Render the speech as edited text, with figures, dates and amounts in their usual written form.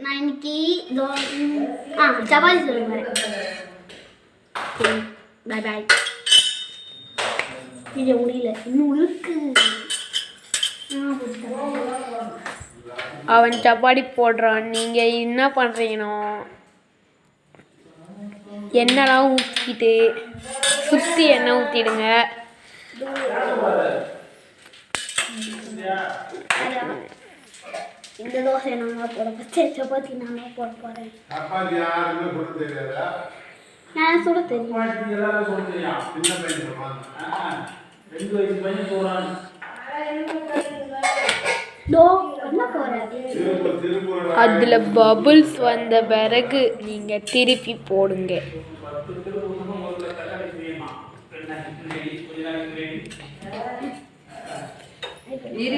நான் இன்னைக்கு சப்பாத்தி சொல்லுவேன். பாய் பாய். வீடியோ முடியல, இன்னும் இருக்கு. அவன் சப்பாத்தி போடுறான், நீங்கள் என்ன பண்ணுறீங்கண்ணோ? எண்ணெய்லாம் ஊற்றிட்டு சுற்றி எண்ணெய் ஊற்றிடுங்க. இந்த தோசை நான் போட போகிறேன், சப்பாத்தி நான் போட போகிறேன். நான் சுட தெரியும். அதில் பபுள்ஸ் வந்த பிறகு நீங்கள் திருப்பி போடுங்க. இரு